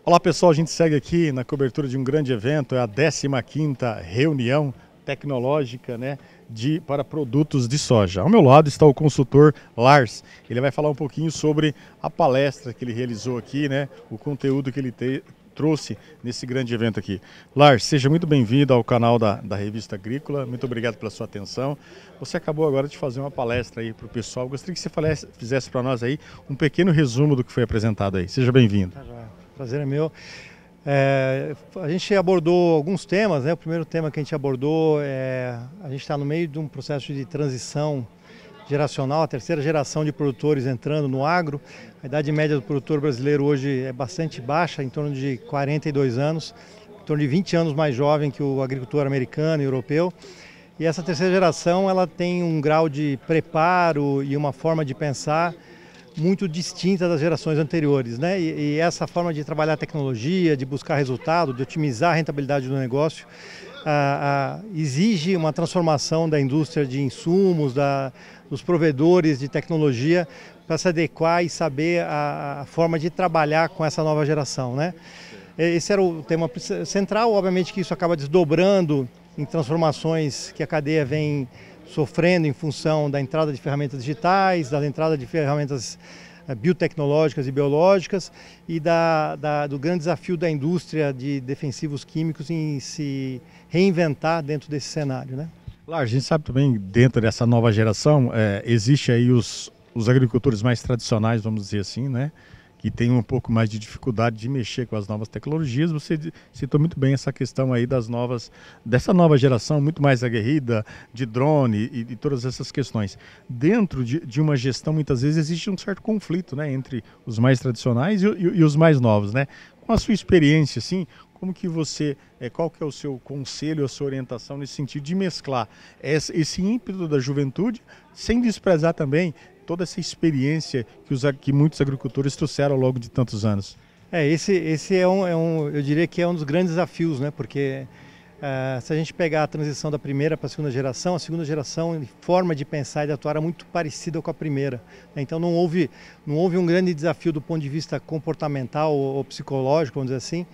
Olá pessoal, a gente segue aqui na cobertura de um grande evento, é a 15ª reunião tecnológica, né, para produtos de soja. Ao meu lado está o consultor Lars, ele vai falar um pouquinho sobre a palestra que ele realizou aqui, né, o conteúdo que ele trouxe nesse grande evento aqui. Lars, seja muito bem-vindo ao canal da Revista Agrícola, muito obrigado pela sua atenção. Você acabou agora de fazer uma palestra aí para o pessoal, gostaria que você fizesse para nós aí um pequeno resumo do que foi apresentado aí. Seja bem-vindo. Prazer é meu. A gente abordou alguns temas, né? O primeiro tema que a gente abordou a gente está no meio de um processo de transição geracional, a terceira geração de produtores entrando no agro. A idade média do produtor brasileiro hoje é bastante baixa, em torno de 42 anos, em torno de 20 anos mais jovem que o agricultor americano e europeu. E essa terceira geração ela tem um grau de preparo e uma forma de pensar muito distinta das gerações anteriores, né? E essa forma de trabalhar a tecnologia, de buscar resultado, de otimizar a rentabilidade do negócio, exige uma transformação da indústria de insumos, dos provedores de tecnologia para se adequar e saber a forma de trabalhar com essa nova geração, né? Esse era o tema central, obviamente que isso acaba desdobrando em transformações que a cadeia vem sofrendo em função da entrada de ferramentas digitais, da entrada de ferramentas biotecnológicas e biológicas e do grande desafio da indústria de defensivos químicos em se reinventar dentro desse cenário, né? Lars, a gente sabe também, dentro dessa nova geração, existe aí os agricultores mais tradicionais, vamos dizer assim, né? Que tem um pouco mais de dificuldade de mexer com as novas tecnologias. Você citou muito bem essa questão aí dessa nova geração, muito mais aguerrida, de drone e todas essas questões. Dentro de uma gestão, muitas vezes, existe um certo conflito, né, entre os mais tradicionais e os mais novos, né? Com a sua experiência, assim, como que qual que é o seu conselho, a sua orientação nesse sentido de mesclar esse ímpeto da juventude, sem desprezar também toda essa experiência que muitos agricultores trouxeram ao longo de tantos anos? Esse eu diria que é um dos grandes desafios, né? Porque se a gente pegar a transição da primeira para a segunda geração, em forma de pensar e de atuar era muito parecida com a primeira, né? Então não houve um grande desafio do ponto de vista comportamental ou psicológico, vamos dizer assim,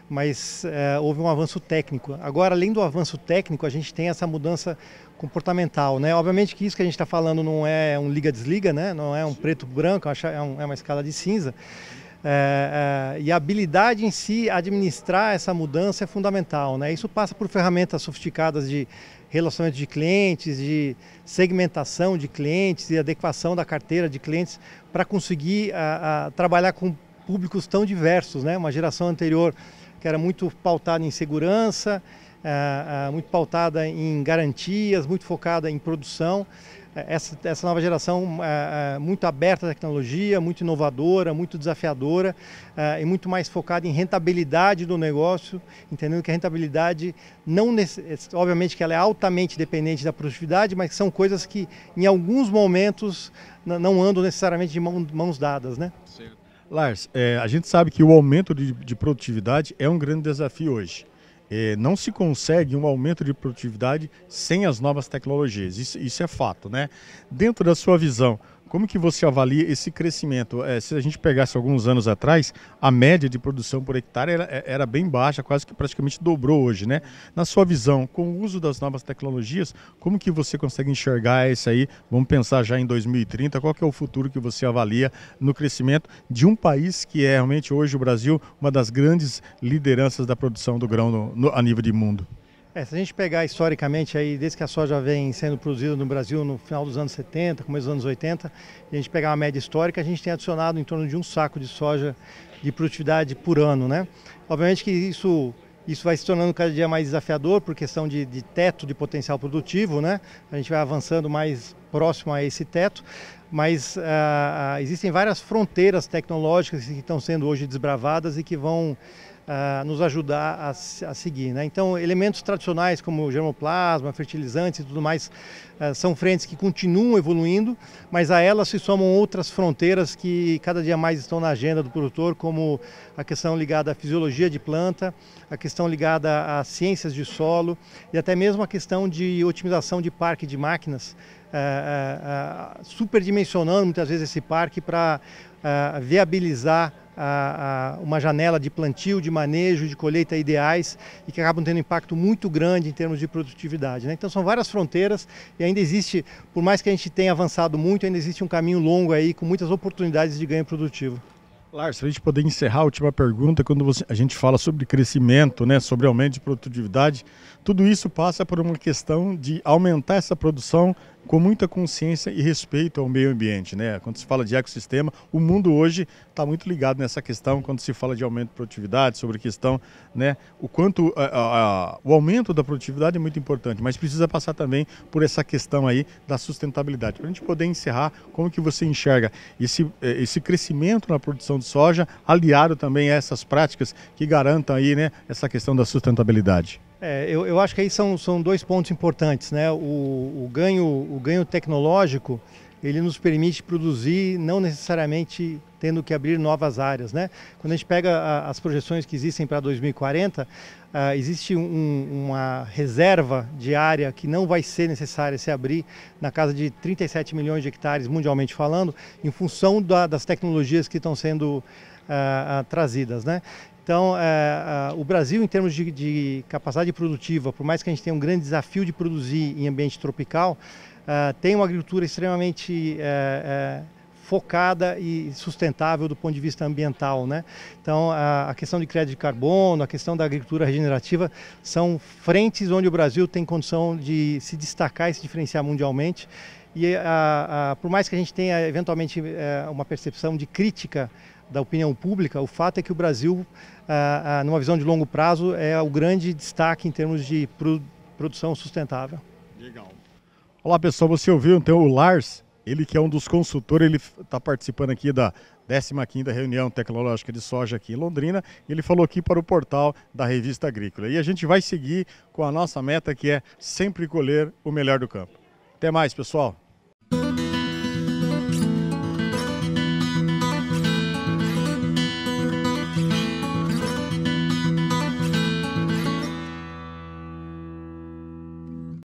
mas houve um avanço técnico. Agora, além do avanço técnico, a gente tem essa mudança comportamental, né? Obviamente que isso que a gente está falando não é um liga-desliga, né? Não é um preto-branco, é uma escala de cinza. E a habilidade em si, administrar essa mudança é fundamental, né? Isso passa por ferramentas sofisticadas de relacionamento de clientes, de segmentação de clientes e adequação da carteira de clientes para conseguir trabalhar com públicos tão diversos, né? Uma geração anterior que era muito pautada em segurança, muito pautada em garantias, muito focada em produção. Essa nova geração muito aberta à tecnologia, muito inovadora, muito desafiadora e muito mais focada em rentabilidade do negócio, entendendo que a rentabilidade, obviamente que ela é altamente dependente da produtividade, mas são coisas que em alguns momentos não andam necessariamente de mãos dadas, né? Certo. Lars, a gente sabe que o aumento de produtividade é um grande desafio hoje. Não se consegue um aumento de produtividade sem as novas tecnologias, isso é fato, né? Dentro da sua visão, como que você avalia esse crescimento? Se a gente pegasse alguns anos atrás, a média de produção por hectare era bem baixa, quase que praticamente dobrou hoje, né? Na sua visão, com o uso das novas tecnologias, como que você consegue enxergar isso aí? Vamos pensar já em 2030, qual que é o futuro que você avalia no crescimento de um país que é realmente hoje o Brasil, uma das grandes lideranças da produção do grão a nível de mundo? Se a gente pegar historicamente, aí, desde que a soja vem sendo produzida no Brasil no final dos anos 70, começo dos anos 80, e a gente pegar uma média histórica, a gente tem adicionado em torno de um saco de soja de produtividade por ano, né? Obviamente que isso vai se tornando cada dia mais desafiador por questão de teto de potencial produtivo, né? A gente vai avançando mais próximo a esse teto, mas existem várias fronteiras tecnológicas que estão sendo hoje desbravadas e que vão nos ajudar a seguir, né? Então, elementos tradicionais como germoplasma, fertilizantes e tudo mais são frentes que continuam evoluindo, mas a elas se somam outras fronteiras que cada dia mais estão na agenda do produtor, como a questão ligada à fisiologia de planta, a questão ligada às ciências de solo e até mesmo a questão de otimização de parque de máquinas, superdimensionando muitas vezes esse parque para viabilizar uma janela de plantio, de manejo, de colheita ideais e que acabam tendo um impacto muito grande em termos de produtividade, né? Então são várias fronteiras e ainda existe, por mais que a gente tenha avançado muito, ainda existe um caminho longo aí com muitas oportunidades de ganho produtivo. Lars, para a gente poder encerrar a última pergunta, quando a gente fala sobre crescimento, né, sobre aumento de produtividade, tudo isso passa por uma questão de aumentar essa produção com muita consciência e respeito ao meio ambiente, né? Quando se fala de ecossistema, o mundo hoje está muito ligado nessa questão, quando se fala de aumento de produtividade, sobre a questão, né, o quanto o aumento da produtividade é muito importante, mas precisa passar também por essa questão aí da sustentabilidade. Para a gente poder encerrar, como que você enxerga esse crescimento na produção de soja, aliado também a essas práticas que garantam aí, né, essa questão da sustentabilidade? Eu acho que aí são dois pontos importantes, né? O ganho tecnológico, ele nos permite produzir não necessariamente tendo que abrir novas áreas, né? Quando a gente pega as projeções que existem para 2040, existe uma reserva de área que não vai ser necessária se abrir na casa de 37 milhões de hectares, mundialmente falando, em função das tecnologias que estão sendo trazidas, né? Então, o Brasil, em termos de capacidade produtiva, por mais que a gente tenha um grande desafio de produzir em ambiente tropical, tem uma agricultura extremamente focada e sustentável do ponto de vista ambiental, né? Então, a questão de crédito de carbono, a questão da agricultura regenerativa, são frentes onde o Brasil tem condição de se destacar e se diferenciar mundialmente. E por mais que a gente tenha, eventualmente, uma percepção de crítica da opinião pública, o fato é que o Brasil, numa visão de longo prazo, é o grande destaque em termos de produção sustentável. Legal. Olá pessoal, você ouviu então o Lars, ele que é um dos consultores, ele está participando aqui da 15ª reunião tecnológica de soja aqui em Londrina, e ele falou aqui para o portal da Revista Agrícola. E a gente vai seguir com a nossa meta, que é sempre colher o melhor do campo. Até mais, pessoal!